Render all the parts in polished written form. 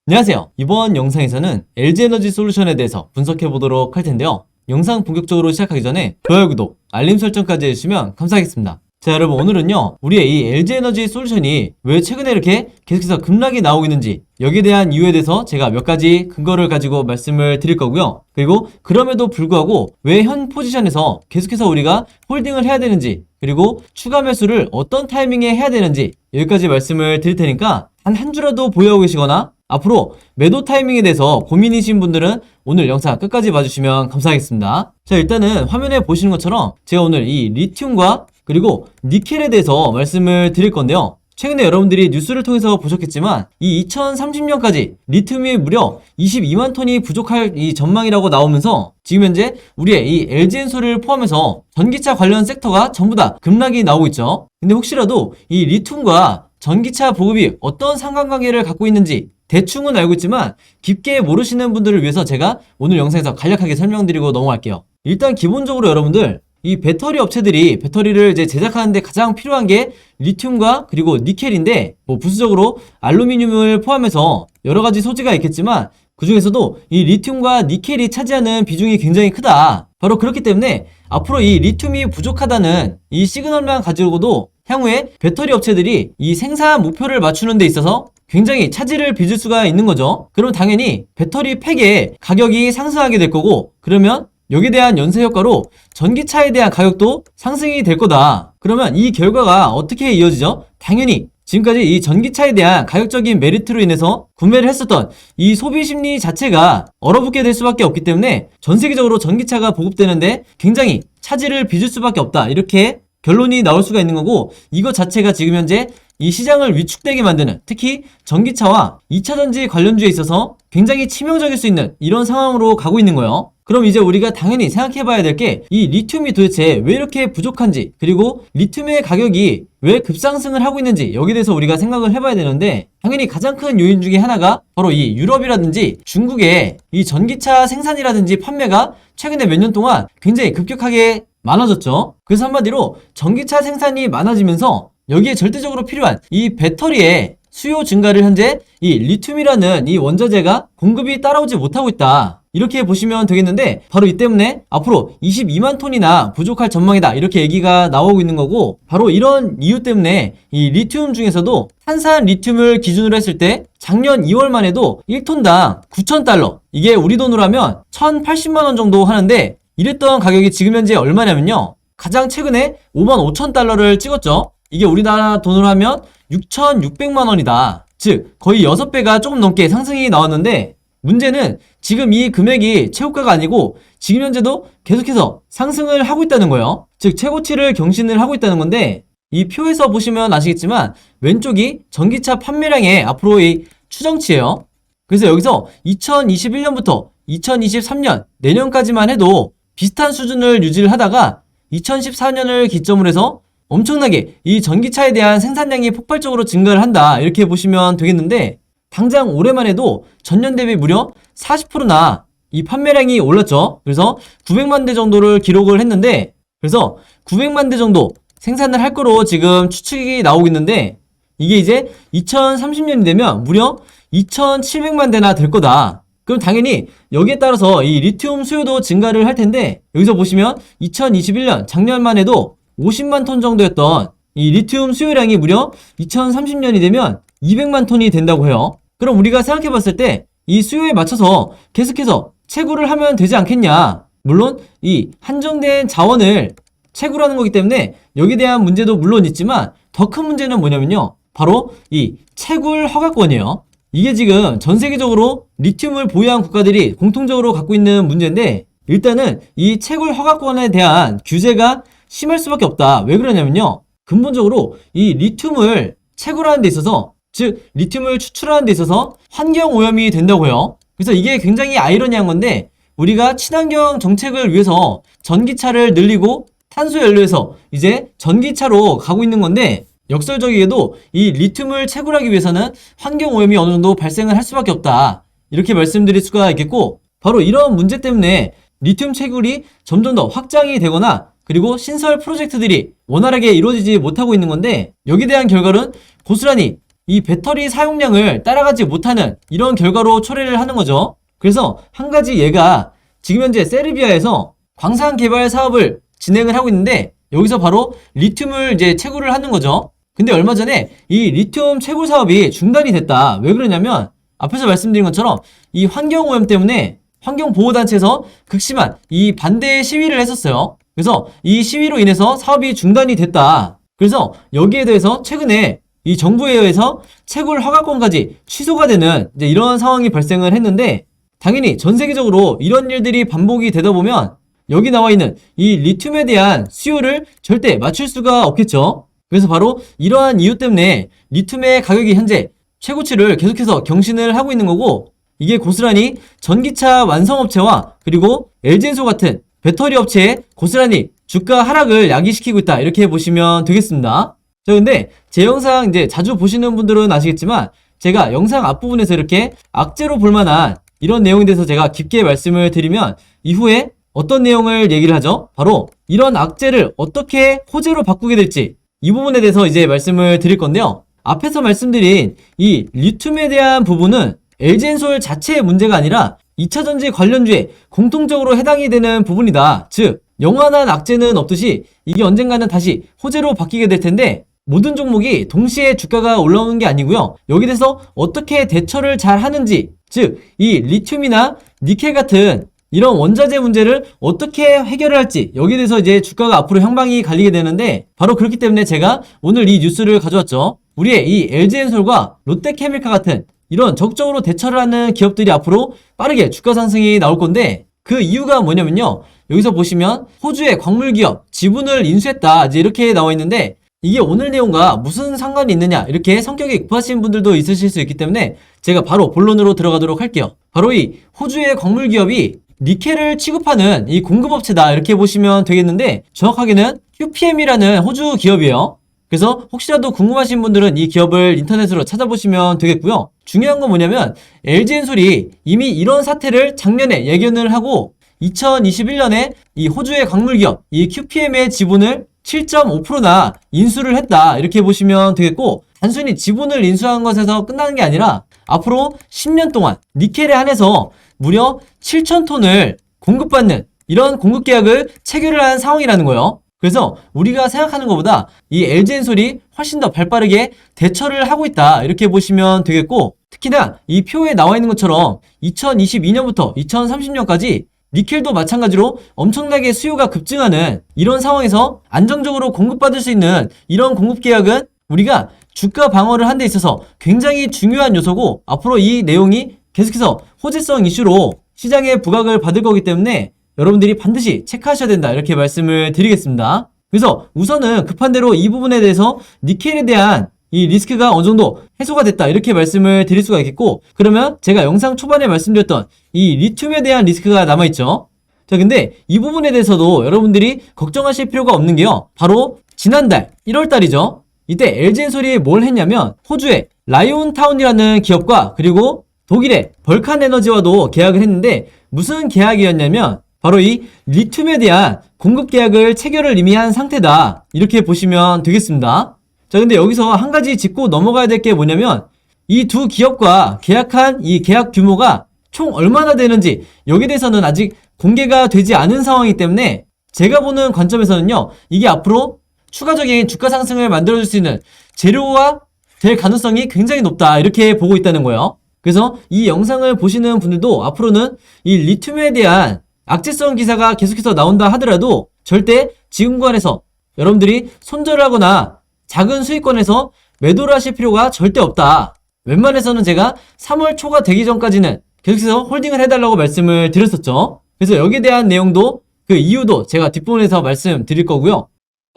안녕하세요. 이번 영상에서는 LG에너지 솔루션에 대해서 분석해 보도록 할 텐데요. 영상 본격적으로 시작하기 전에 좋아요, 구독, 알림 설정까지 해주시면 감사하겠습니다. 자, 여러분, 오늘은요, 우리의 이 LG에너지 솔루션이 왜 최근에 이렇게 계속해서 급락이 나오고 있는지, 여기에 대한 이유에 대해서 제가 몇 가지 근거를 가지고 말씀을 드릴 거고요. 그리고 그럼에도 불구하고 왜 현 포지션에서 계속해서 우리가 홀딩을 해야 되는지, 그리고 추가 매수를 어떤 타이밍에 해야 되는지 여기까지 말씀을 드릴 테니까 한 주라도 보유하고 계시거나 앞으로 매도 타이밍에 대해서 고민이신 분들은 오늘 영상 끝까지 봐주시면 감사하겠습니다. 자, 일단은 화면에 보시는 것처럼 제가 오늘 이 리튬과 그리고 니켈에 대해서 말씀을 드릴 건데요. 최근에 여러분들이 뉴스를 통해서 보셨겠지만 이 2030년까지 리튬이 무려 22만 톤이 부족할 이 전망이라고 나오면서 지금 현재 우리의 이 LG엔솔을 포함해서 전기차 관련 섹터가 전부 다 급락이 나오고 있죠. 근데 혹시라도 이 리튬과 전기차 보급이 어떤 상관관계를 갖고 있는지 대충은 알고 있지만 깊게 모르시는 분들을 위해서 제가 오늘 영상에서 간략하게 설명드리고 넘어갈게요. 일단 기본적으로 여러분들 이 배터리 업체들이 배터리를 이제 제작하는데 가장 필요한 게 리튬과 그리고 니켈인데 뭐 부수적으로 알루미늄을 포함해서 여러 가지 소재가 있겠지만 그 중에서도 이 리튬과 니켈이 차지하는 비중이 굉장히 크다. 바로 그렇기 때문에 앞으로 이 리튬이 부족하다는 이 시그널만 가지고도 향후에 배터리 업체들이 이 생산 목표를 맞추는 데 있어서 굉장히 차질을 빚을 수가 있는 거죠. 그럼 당연히 배터리 팩의 가격이 상승하게 될 거고, 그러면 여기에 대한 연쇄 효과로 전기차에 대한 가격도 상승이 될 거다. 그러면 이 결과가 어떻게 이어지죠? 당연히 지금까지 이 전기차에 대한 가격적인 메리트로 인해서 구매를 했었던 이 소비 심리 자체가 얼어붙게 될 수밖에 없기 때문에 전 세계적으로 전기차가 보급되는데 굉장히 차질을 빚을 수밖에 없다. 이렇게 결론이 나올 수가 있는 거고, 이것 자체가 지금 현재 이 시장을 위축되게 만드는, 특히 전기차와 2차전지 관련주에 있어서 굉장히 치명적일 수 있는 이런 상황으로 가고 있는 거예요. 그럼 이제 우리가 당연히 생각해 봐야 될 게 이 리튬이 도대체 왜 이렇게 부족한지, 그리고 리튬의 가격이 왜 급상승을 하고 있는지 여기에 대해서 우리가 생각을 해봐야 되는데, 당연히 가장 큰 요인 중에 하나가 바로 이 유럽이라든지 중국의 이 전기차 생산이라든지 판매가 최근에 몇 년 동안 굉장히 급격하게 많아졌죠. 그래서 한마디로 전기차 생산이 많아지면서 여기에 절대적으로 필요한 이 배터리의 수요 증가를 현재 이 리튬이라는 이 원자재가 공급이 따라오지 못하고 있다. 이렇게 보시면 되겠는데, 바로 이 때문에 앞으로 22만 톤이나 부족할 전망이다. 이렇게 얘기가 나오고 있는 거고, 바로 이런 이유 때문에 이 리튬 중에서도 탄산 리튬을 기준으로 했을 때 작년 2월만 해도 1톤당 9,000달러, 이게 우리 돈으로 하면 1,080만 원 정도 하는데, 이랬던 가격이 지금 현재 얼마냐면요, 가장 최근에 55,000달러를 찍었죠. 이게 우리나라 돈으로 하면 6,600만 원이다. 즉 거의 6배가 조금 넘게 상승이 나왔는데, 문제는 지금 이 금액이 최고가가 아니고 지금 현재도 계속해서 상승을 하고 있다는 거예요. 즉 최고치를 경신을 하고 있다는 건데, 이 표에서 보시면 아시겠지만 왼쪽이 전기차 판매량의 앞으로의 추정치예요. 그래서 여기서 2021년부터 2023년 내년까지만 해도 비슷한 수준을 유지를 하다가 2014년을 기점으로 해서 엄청나게 이 전기차에 대한 생산량이 폭발적으로 증가를 한다. 이렇게 보시면 되겠는데, 당장 올해만 해도 전년 대비 무려 40%나 이 판매량이 올랐죠. 그래서 900만 대 정도를 기록을 했는데, 그래서 900만 대 정도 생산을 할 거로 지금 추측이 나오고 있는데, 이게 이제 2030년이 되면 무려 2700만 대나 될 거다. 그럼 당연히 여기에 따라서 이 리튬 수요도 증가를 할 텐데, 여기서 보시면 2021년 작년만 해도 50만 톤 정도였던 이 리튬 수요량이 무려 2030년이 되면 200만 톤이 된다고 해요. 그럼 우리가 생각해 봤을 때 이 수요에 맞춰서 계속해서 채굴을 하면 되지 않겠냐. 물론 이 한정된 자원을 채굴하는 거기 때문에 여기에 대한 문제도 물론 있지만, 더 큰 문제는 뭐냐면요, 바로 이 채굴 허가권이에요. 이게 지금 전 세계적으로 리튬을 보유한 국가들이 공통적으로 갖고 있는 문제인데, 일단은 이 채굴 허가권에 대한 규제가 심할 수밖에 없다. 왜 그러냐면요, 근본적으로 이 리튬을 채굴하는 데 있어서, 즉 리튬을 추출하는 데 있어서 환경 오염이 된다고 해요. 그래서 이게 굉장히 아이러니한 건데, 우리가 친환경 정책을 위해서 전기차를 늘리고 탄소 연료에서 이제 전기차로 가고 있는 건데, 역설적이게도 이 리튬을 채굴하기 위해서는 환경 오염이 어느 정도 발생을 할 수밖에 없다. 이렇게 말씀드릴 수가 있겠고, 바로 이런 문제 때문에 리튬 채굴이 점점 더 확장이 되거나, 그리고 신설 프로젝트들이 원활하게 이루어지지 못하고 있는 건데, 여기에 대한 결과는 고스란히 이 배터리 사용량을 따라가지 못하는 이런 결과로 초래를 하는 거죠. 그래서 한 가지 얘가 지금 현재 세르비아에서 광산 개발 사업을 진행을 하고 있는데 여기서 바로 리튬을 이제 채굴을 하는 거죠. 근데 얼마 전에 이 리튬 채굴 사업이 중단이 됐다. 왜 그러냐면 앞에서 말씀드린 것처럼 이 환경오염 때문에 환경보호단체에서 극심한 이 반대 시위를 했었어요. 그래서 이 시위로 인해서 사업이 중단이 됐다. 그래서 여기에 대해서 최근에 이 정부에 의해서 채굴 허가권까지 취소가 되는 이제 이런 상황이 발생을 했는데 당연히 전 세계적으로 이런 일들이 반복이 되다 보면 여기 나와 있는 이 리튬에 대한 수요를 절대 맞출 수가 없겠죠. 그래서 바로 이러한 이유 때문에 리튬의 가격이 현재 최고치를 계속해서 경신을 하고 있는 거고 이게 고스란히 전기차 완성업체와 그리고 LG엔소 같은 배터리 업체에 고스란히 주가 하락을 야기시키고 있다 이렇게 보시면 되겠습니다. 자, 근데 제 영상 이제 자주 보시는 분들은 아시겠지만 제가 영상 앞부분에서 이렇게 악재로 볼만한 이런 내용에 대해서 제가 깊게 말씀을 드리면 이후에 어떤 내용을 얘기를 하죠? 바로 이런 악재를 어떻게 호재로 바꾸게 될지 이 부분에 대해서 이제 말씀을 드릴 건데요. 앞에서 말씀드린 이 리튬에 대한 부분은 LG엔솔 자체의 문제가 아니라 2차전지 관련주에 공통적으로 해당이 되는 부분이다. 즉 영원한 악재는 없듯이 이게 언젠가는 다시 호재로 바뀌게 될 텐데 모든 종목이 동시에 주가가 올라오는 게 아니고요. 여기 대해서 어떻게 대처를 잘 하는지 즉 이 리튬이나 니켈 같은 이런 원자재 문제를 어떻게 해결을 할지 여기에 대해서 이제 주가가 앞으로 향방이 갈리게 되는데 바로 그렇기 때문에 제가 오늘 이 뉴스를 가져왔죠. 우리의 이 LG엔솔과 롯데케미칼 같은 이런 적극적으로 대처를 하는 기업들이 앞으로 빠르게 주가 상승이 나올 건데 그 이유가 뭐냐면요. 여기서 보시면 호주의 광물 기업 지분을 인수했다 이제 이렇게 나와 있는데 이게 오늘 내용과 무슨 상관이 있느냐 이렇게 성격이 급하신 분들도 있으실 수 있기 때문에 제가 바로 본론으로 들어가도록 할게요. 바로 이 호주의 광물 기업이 니켈을 취급하는 이 공급업체다 이렇게 보시면 되겠는데 정확하게는 QPM이라는 호주 기업이에요. 그래서 혹시라도 궁금하신 분들은 이 기업을 인터넷으로 찾아보시면 되겠고요. 중요한 건 뭐냐면 LG엔솔이 이미 이런 사태를 작년에 예견을 하고 2021년에 이 호주의 광물 기업 이 QPM의 지분을 7.5%나 인수를 했다 이렇게 보시면 되겠고 단순히 지분을 인수한 것에서 끝나는 게 아니라 앞으로 10년 동안 니켈에 한해서 무려 7,000톤을 공급받는 이런 공급 계약을 체결을 한 상황이라는 거예요. 그래서 우리가 생각하는 것보다 이 LG엔솔이 훨씬 더 발빠르게 대처를 하고 있다 이렇게 보시면 되겠고 특히나 이 표에 나와 있는 것처럼 2022년부터 2030년까지 니켈도 마찬가지로 엄청나게 수요가 급증하는 이런 상황에서 안정적으로 공급받을 수 있는 이런 공급 계약은 우리가 주가 방어를 한 데 있어서 굉장히 중요한 요소고 앞으로 이 내용이 계속해서 호재성 이슈로 시장에 부각을 받을 거기 때문에 여러분들이 반드시 체크하셔야 된다 이렇게 말씀을 드리겠습니다. 그래서 우선은 급한 대로 이 부분에 대해서 니켈에 대한 이 리스크가 어느 정도 해소가 됐다 이렇게 말씀을 드릴 수가 있겠고 그러면 제가 영상 초반에 말씀드렸던 이 리튬에 대한 리스크가 남아있죠. 자 근데 이 부분에 대해서도 여러분들이 걱정하실 필요가 없는 게요. 바로 지난달 1월달이죠. 이때 LG엔솔이 뭘 했냐면 호주의 라이온타운이라는 기업과 그리고 독일의 벌칸에너지와도 계약을 했는데 무슨 계약이었냐면 바로 이 리튬에 대한 공급 계약을 체결을 이미 한 상태다 이렇게 보시면 되겠습니다. 자 근데 여기서 한 가지 짚고 넘어가야 될 게 뭐냐면 이 두 기업과 계약한 이 계약 규모가 총 얼마나 되는지 여기에 대해서는 아직 공개가 되지 않은 상황이기 때문에 제가 보는 관점에서는요 이게 앞으로 추가적인 주가 상승을 만들어줄 수 있는 재료가 될 가능성이 굉장히 높다 이렇게 보고 있다는 거예요. 그래서 이 영상을 보시는 분들도 앞으로는 이 리튬에 대한 악재성 기사가 계속해서 나온다 하더라도 절대 지금권에서 여러분들이 손절하거나 작은 수익권에서 매도를 하실 필요가 절대 없다. 웬만해서는 제가 3월 초가 되기 전까지는 계속해서 홀딩을 해달라고 말씀을 드렸었죠. 그래서 여기에 대한 내용도 그 이유도 제가 뒷부분에서 말씀드릴 거고요.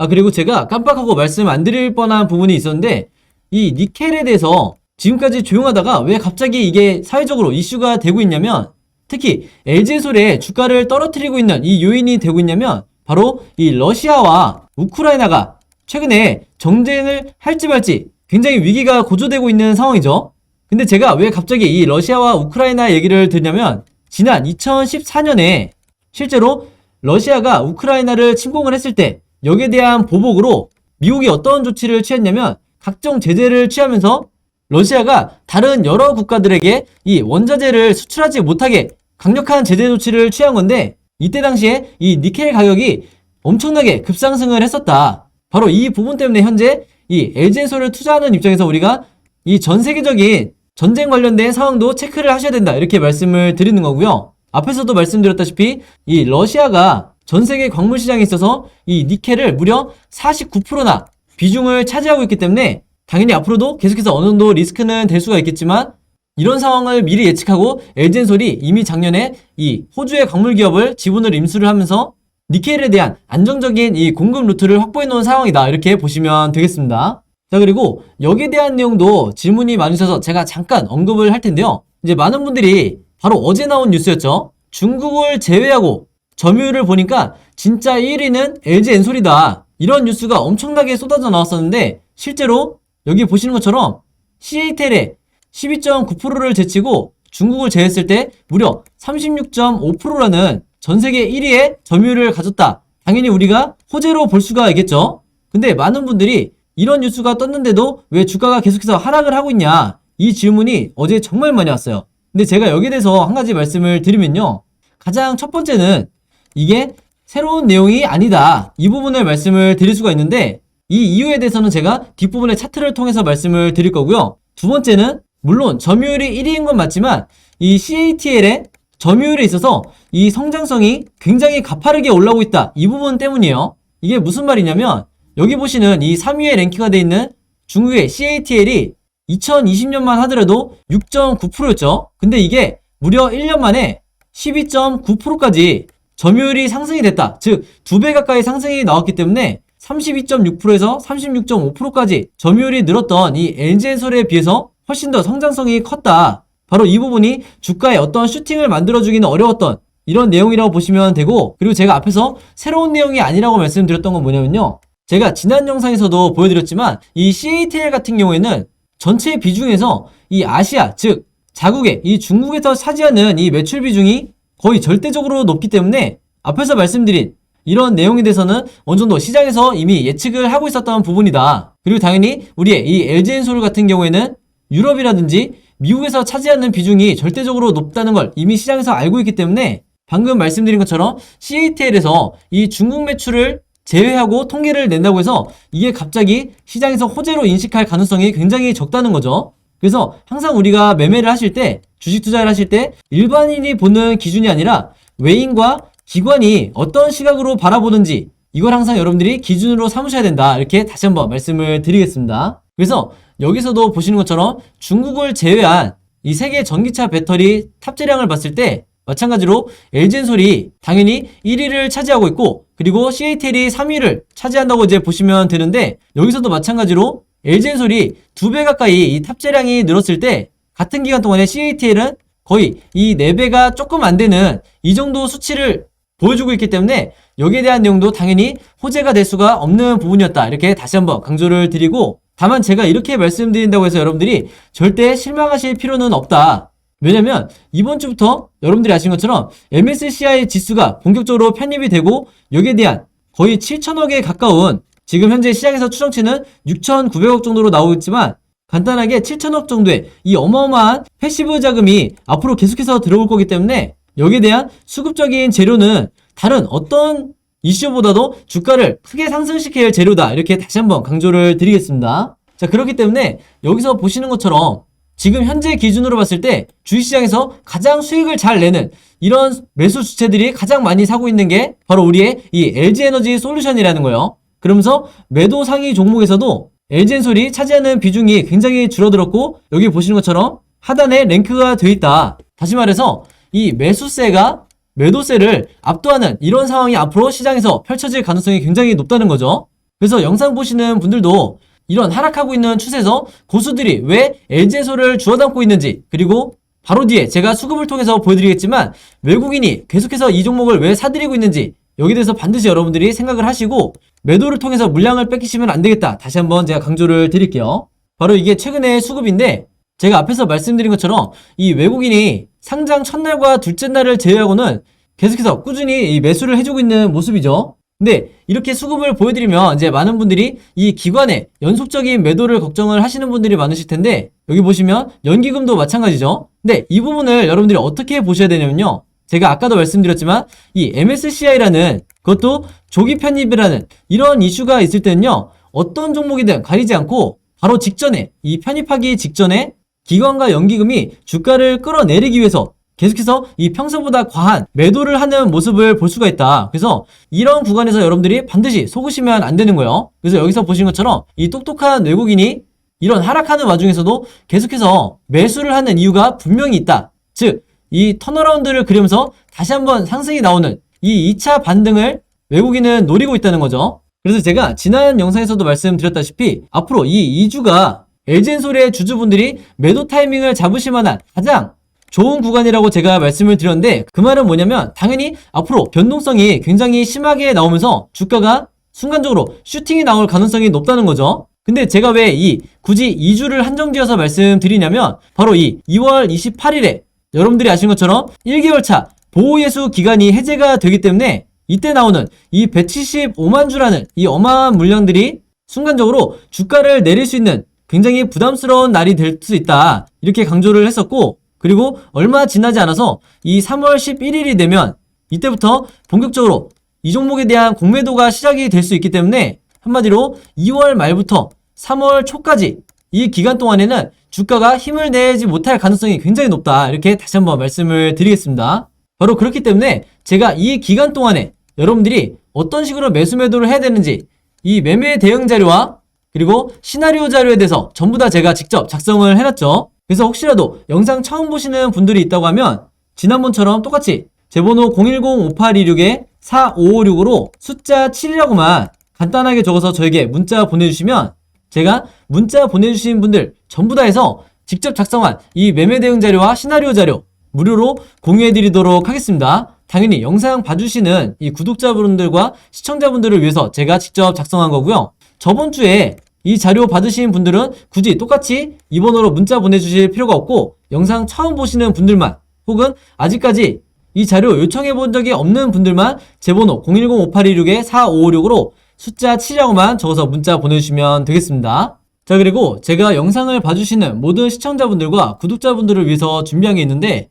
그리고 제가 깜빡하고 말씀 안 드릴 뻔한 부분이 있었는데 이 니켈에 대해서 지금까지 조용하다가 왜 갑자기 이게 사회적으로 이슈가 되고 있냐면 특히 LG엔솔의 주가를 떨어뜨리고 있는 이 요인이 되고 있냐면 바로 이 러시아와 우크라이나가 최근에 정쟁을 할지 말지 굉장히 위기가 고조되고 있는 상황이죠. 근데 제가 왜 갑자기 이 러시아와 우크라이나 얘기를 드냐면 지난 2014년에 실제로 러시아가 우크라이나를 침공을 했을 때 여기에 대한 보복으로 미국이 어떤 조치를 취했냐면 각종 제재를 취하면서 러시아가 다른 여러 국가들에게 이 원자재를 수출하지 못하게 강력한 제재 조치를 취한 건데, 이때 당시에 이 니켈 가격이 엄청나게 급상승을 했었다. 바로 이 부분 때문에 현재 이 LG엔솔을 투자하는 입장에서 우리가 이 전 세계적인 전쟁 관련된 상황도 체크를 하셔야 된다, 이렇게 말씀을 드리는 거고요. 앞에서도 말씀드렸다시피 이 러시아가 전 세계 광물 시장에 있어서 이 니켈을 무려 49%나 비중을 차지하고 있기 때문에 당연히 앞으로도 계속해서 어느 정도 리스크는 될 수가 있겠지만, 이런 상황을 미리 예측하고 LG엔솔이 이미 작년에 이 호주의 광물 기업을 지분을 인수를 하면서 니켈에 대한 안정적인 이 공급 루트를 확보해 놓은 상황이다, 이렇게 보시면 되겠습니다. 자, 그리고 여기에 대한 내용도 질문이 많으셔서 제가 잠깐 언급을 할 텐데요. 이제 많은 분들이 바로 어제 나온 뉴스였죠. 중국을 제외하고 점유율을 보니까 진짜 1위는 LG엔솔이다, 이런 뉴스가 엄청나게 쏟아져 나왔었는데, 실제로 여기 보시는 것처럼 CATL의 12.9%를 제치고 중국을 제외했을 때 무려 36.5%라는 전세계 1위의 점유율을 가졌다. 당연히 우리가 호재로 볼 수가 있겠죠. 근데 많은 분들이 이런 뉴스가 떴는데도 왜 주가가 계속해서 하락을 하고 있냐, 이 질문이 어제 정말 많이 왔어요. 근데 제가 여기에 대해서 한 가지 말씀을 드리면요, 가장 첫 번째는 이게 새로운 내용이 아니다, 이 부분을 말씀을 드릴 수가 있는데, 이 이유에 대해서는 제가 뒷부분의 차트를 통해서 말씀을 드릴 거고요. 두 번째는 물론 점유율이 1위인 건 맞지만 이 CATL의 점유율에 있어서 이 성장성이 굉장히 가파르게 올라오고 있다, 이 부분 때문이에요. 이게 무슨 말이냐면, 여기 보시는 이 3위에 랭크가 되어 있는 중국의 CATL이 2020년만 하더라도 6.9%였죠. 근데 이게 무려 1년 만에 12.9%까지 점유율이 상승이 됐다. 즉 2배 가까이 상승이 나왔기 때문에 32.6%에서 36.5%까지 점유율이 늘었던 이 LG엔솔에 비해서 훨씬 더 성장성이 컸다. 바로 이 부분이 주가에 어떤 슈팅을 만들어주기는 어려웠던 이런 내용이라고 보시면 되고, 그리고 제가 앞에서 새로운 내용이 아니라고 말씀드렸던 건 뭐냐면요, 제가 지난 영상에서도 보여드렸지만 이 CATL 같은 경우에는 전체 비중에서 이 아시아, 즉 자국의 이 중국에서 차지하는 이 매출 비중이 거의 절대적으로 높기 때문에 앞에서 말씀드린 이런 내용에 대해서는 어느 정도 시장에서 이미 예측을 하고 있었던 부분이다. 그리고 당연히 우리의 이 LG엔솔 같은 경우에는 유럽이라든지 미국에서 차지하는 비중이 절대적으로 높다는 걸 이미 시장에서 알고 있기 때문에 방금 말씀드린 것처럼 CATL에서 이 중국 매출을 제외하고 통계를 낸다고 해서 이게 갑자기 시장에서 호재로 인식할 가능성이 굉장히 적다는 거죠. 그래서 항상 우리가 매매를 하실 때, 주식 투자를 하실 때 일반인이 보는 기준이 아니라 외인과 기관이 어떤 시각으로 바라보는지, 이걸 항상 여러분들이 기준으로 삼으셔야 된다, 이렇게 다시 한번 말씀을 드리겠습니다. 그래서 여기서도 보시는 것처럼 중국을 제외한 이 세계 전기차 배터리 탑재량을 봤을 때 마찬가지로 LG엔솔이 당연히 1위를 차지하고 있고, 그리고 CATL이 3위를 차지한다고 이제 보시면 되는데, 여기서도 마찬가지로 LG엔솔이 2배 가까이 이 탑재량이 늘었을 때 같은 기간 동안에 CATL은 거의 이 4배가 조금 안 되는 이 정도 수치를 보여주고 있기 때문에 여기에 대한 내용도 당연히 호재가 될 수가 없는 부분이었다, 이렇게 다시 한번 강조를 드리고, 다만 제가 이렇게 말씀드린다고 해서 여러분들이 절대 실망하실 필요는 없다. 왜냐면 이번 주부터 여러분들이 아시는 것처럼 MSCI 지수가 본격적으로 편입이 되고, 여기에 대한 거의 7천억에 가까운, 지금 현재 시장에서 추정치는 6,900억 정도로 나오고 있지만 간단하게 7천억 정도의 이 어마어마한 패시브 자금이 앞으로 계속해서 들어올 거기 때문에 여기에 대한 수급적인 재료는 다른 어떤 이슈보다도 주가를 크게 상승시킬 재료다, 이렇게 다시 한번 강조를 드리겠습니다. 자, 그렇기 때문에 여기서 보시는 것처럼 지금 현재 기준으로 봤을 때 주식시장에서 가장 수익을 잘 내는 이런 매수 주체들이 가장 많이 사고 있는 게 바로 우리의 이 LG에너지 솔루션이라는 거예요. 그러면서 매도 상위 종목에서도 LG엔솔이 차지하는 비중이 굉장히 줄어들었고, 여기 보시는 것처럼 하단에 랭크가 되어 있다. 다시 말해서 이 매수세가 매도세를 압도하는 이런 상황이 앞으로 시장에서 펼쳐질 가능성이 굉장히 높다는 거죠. 그래서 영상 보시는 분들도 이런 하락하고 있는 추세에서 고수들이 왜 LG엔솔을 주워 담고 있는지, 그리고 바로 뒤에 제가 수급을 통해서 보여드리겠지만 외국인이 계속해서 이 종목을 왜 사들이고 있는지, 여기에 대해서 반드시 여러분들이 생각을 하시고 매도를 통해서 물량을 뺏기시면 안 되겠다, 다시 한번 제가 강조를 드릴게요. 바로 이게 최근의 수급인데, 제가 앞에서 말씀드린 것처럼 이 외국인이 상장 첫날과 둘째 날을 제외하고는 계속해서 꾸준히 이 매수를 해주고 있는 모습이죠. 근데 이렇게 수급을 보여드리면 이제 많은 분들이 이 기관의 연속적인 매도를 걱정을 하시는 분들이 많으실 텐데, 여기 보시면 연기금도 마찬가지죠. 근데 이 부분을 여러분들이 어떻게 보셔야 되냐면요, 제가 아까도 말씀드렸지만 이 MSCI라는, 그것도 조기 편입이라는 이런 이슈가 있을 때는요, 어떤 종목이든 가리지 않고 바로 직전에, 이 편입하기 직전에 기관과 연기금이 주가를 끌어내리기 위해서 계속해서 이 평소보다 과한 매도를 하는 모습을 볼 수가 있다. 그래서 이런 구간에서 여러분들이 반드시 속으시면 안 되는 거예요. 그래서 여기서 보신 것처럼 이 똑똑한 외국인이 이런 하락하는 와중에서도 계속해서 매수를 하는 이유가 분명히 있다. 즉, 이 턴어라운드를 그리면서 다시 한번 상승이 나오는 이 2차 반등을 외국인은 노리고 있다는 거죠. 그래서 제가 지난 영상에서도 말씀드렸다시피 앞으로 이 2주가 LG엔솔의 주주분들이 매도 타이밍을 잡으실 만한 가장 좋은 구간이라고 제가 말씀을 드렸는데, 그 말은 뭐냐면 당연히 앞으로 변동성이 굉장히 심하게 나오면서 주가가 순간적으로 슈팅이 나올 가능성이 높다는 거죠. 근데 제가 왜 굳이 2주를 한정지어서 말씀드리냐면, 바로 이 2월 28일에 여러분들이 아시는 것처럼 1개월 차 보호예수 기간이 해제가 되기 때문에 이때 나오는 이 175만 주라는 이 어마어마한 물량들이 순간적으로 주가를 내릴 수 있는 굉장히 부담스러운 날이 될 수 있다, 이렇게 강조를 했었고, 그리고 얼마 지나지 않아서 이 3월 11일이 되면 이때부터 본격적으로 이 종목에 대한 공매도가 시작이 될 수 있기 때문에, 한마디로 2월 말부터 3월 초까지 이 기간 동안에는 주가가 힘을 내지 못할 가능성이 굉장히 높다, 이렇게 다시 한번 말씀을 드리겠습니다. 바로 그렇기 때문에 제가 이 기간 동안에 여러분들이 어떤 식으로 매수 매도를 해야 되는지, 이 매매 대응 자료와 그리고 시나리오 자료에 대해서 전부 다 제가 직접 작성을 해놨죠. 그래서 혹시라도 영상 처음 보시는 분들이 있다고 하면 지난번처럼 똑같이 제 번호 010-5826-4556으로 숫자 7이라고만 간단하게 적어서 저에게 문자 보내주시면 제가 문자 보내주신 분들 전부 다 해서 직접 작성한 이 매매 대응 자료와 시나리오 자료 무료로 공유해드리도록 하겠습니다. 당연히 영상 봐주시는 이 구독자분들과 시청자분들을 위해서 제가 직접 작성한 거고요. 저번 주에 이 자료 받으신 분들은 굳이 똑같이 이 번호로 문자 보내주실 필요가 없고, 영상 처음 보시는 분들만, 혹은 아직까지 이 자료 요청해 본 적이 없는 분들만 제 번호 010-5826-4556으로 숫자 7이라고만 적어서 문자 보내주시면 되겠습니다. 자, 그리고 제가 영상을 봐주시는 모든 시청자분들과 구독자분들을 위해서 준비한 게 있는데,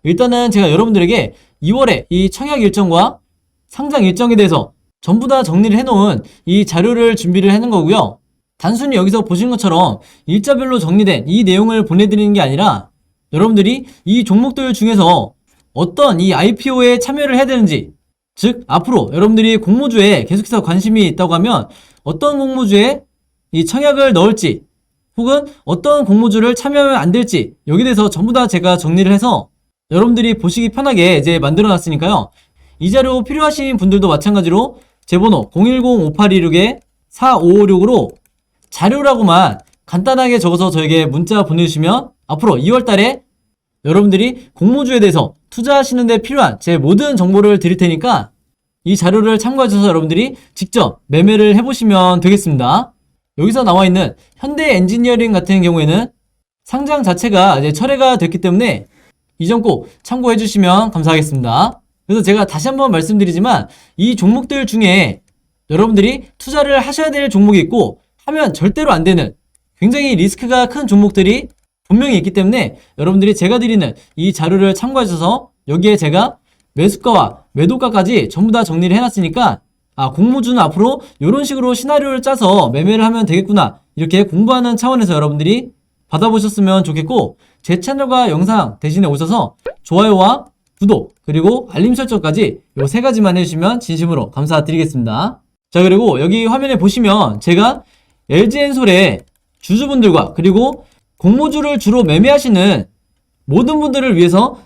일단은 제가 여러분들에게 2월에 이 청약 일정과 상장 일정에 대해서 전부 다 정리를 해놓은 이 자료를 준비를 해놓은 거고요. 단순히 여기서 보신 것처럼 일자별로 정리된 이 내용을 보내드리는 게 아니라, 여러분들이 이 종목들 중에서 어떤 이 IPO에 참여를 해야 되는지, 즉 앞으로 여러분들이 공모주에 계속해서 관심이 있다고 하면 어떤 공모주에 이 청약을 넣을지, 혹은 어떤 공모주를 참여하면 안 될지, 여기에 대해서 전부 다 제가 정리를 해서 여러분들이 보시기 편하게 이제 만들어 놨으니까요. 이 자료 필요하신 분들도 마찬가지로 제 번호 010-5826-4556으로 자료라고만 간단하게 적어서 저에게 문자 보내주시면 앞으로 2월달에 여러분들이 공모주에 대해서 투자하시는 데 필요한 제 모든 정보를 드릴 테니까 이 자료를 참고하셔서 여러분들이 직접 매매를 해보시면 되겠습니다. 여기서 나와 있는 현대 엔지니어링 같은 경우에는 상장 자체가 이제 철회가 됐기 때문에 이 점 꼭 참고해 주시면 감사하겠습니다. 그래서 제가 다시 한번 말씀드리지만 이 종목들 중에 여러분들이 투자를 하셔야 될 종목이 있고 하면 절대로 안 되는 굉장히 리스크가 큰 종목들이 분명히 있기 때문에 여러분들이 제가 드리는 이 자료를 참고하셔서 여기에 제가 매수가와 매도가까지 전부 다 정리를 해놨으니까 공모주는 앞으로 이런 식으로 시나리오를 짜서 매매를 하면 되겠구나, 이렇게 공부하는 차원에서 여러분들이 받아보셨으면 좋겠고, 제 채널과 영상 대신에 오셔서 좋아요와 구독 그리고 알림 설정까지 요 세 가지만 해주시면 진심으로 감사드리겠습니다. 자, 그리고 여기 화면에 보시면 제가 LG엔솔의 주주분들과 그리고 공모주를 주로 매매하시는 모든 분들을 위해서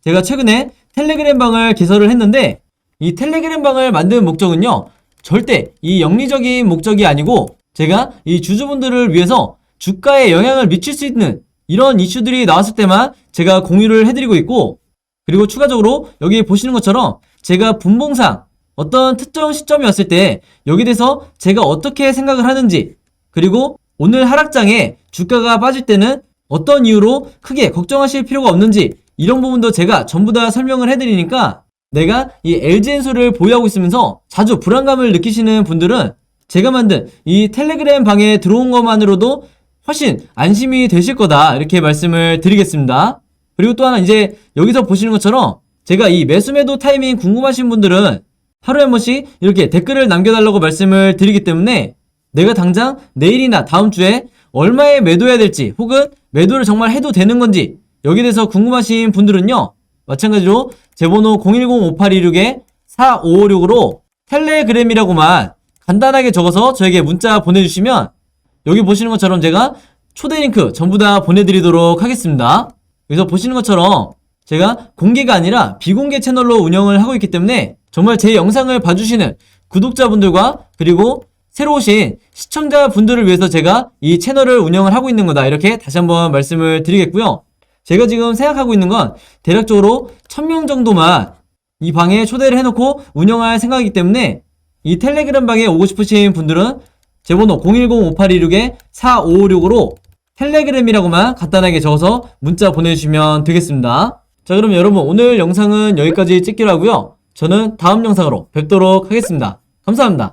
제가 최근에 텔레그램 방을 개설을 했는데, 이 텔레그램 방을 만든 목적은요, 절대 이 영리적인 목적이 아니고 제가 이 주주분들을 위해서 주가에 영향을 미칠 수 있는 이런 이슈들이 나왔을 때만 제가 공유를 해드리고 있고, 그리고 추가적으로 여기 보시는 것처럼 제가 분봉상 어떤 특정 시점이 왔을 때 여기에 대해서 제가 어떻게 생각을 하는지, 그리고 오늘 하락장에 주가가 빠질 때는 어떤 이유로 크게 걱정하실 필요가 없는지, 이런 부분도 제가 전부 다 설명을 해드리니까 내가 이 LG엔소를 보유하고 있으면서 자주 불안감을 느끼시는 분들은 제가 만든 이 텔레그램 방에 들어온 것만으로도 훨씬 안심이 되실 거다, 이렇게 말씀을 드리겠습니다. 그리고 또 하나, 이제 여기서 보시는 것처럼 제가 이 매수 매도 타이밍 궁금하신 분들은 하루에 한 번씩 이렇게 댓글을 남겨달라고 말씀을 드리기 때문에 내가 당장 내일이나 다음 주에 얼마에 매도해야 될지, 혹은 매도를 정말 해도 되는 건지, 여기에 대해서 궁금하신 분들은요, 마찬가지로 제 번호 010-5826-4556으로 텔레그램이라고만 간단하게 적어서 저에게 문자 보내주시면 여기 보시는 것처럼 제가 초대 링크 전부 다 보내드리도록 하겠습니다. 여기서 보시는 것처럼 제가 공개가 아니라 비공개 채널로 운영을 하고 있기 때문에 정말 제 영상을 봐주시는 구독자분들과 그리고 새로 오신 시청자분들을 위해서 제가 이 채널을 운영을 하고 있는 거다, 이렇게 다시 한번 말씀을 드리겠고요. 제가 지금 생각하고 있는 건 대략적으로 1000명 정도만 이 방에 초대를 해놓고 운영할 생각이기 때문에 이 텔레그램 방에 오고 싶으신 분들은 제 번호 010-5826-4556으로 텔레그램이라고만 간단하게 적어서 문자 보내주시면 되겠습니다. 자, 그럼 여러분, 오늘 영상은 여기까지 찍기로 하고요. 저는 다음 영상으로 뵙도록 하겠습니다. 감사합니다.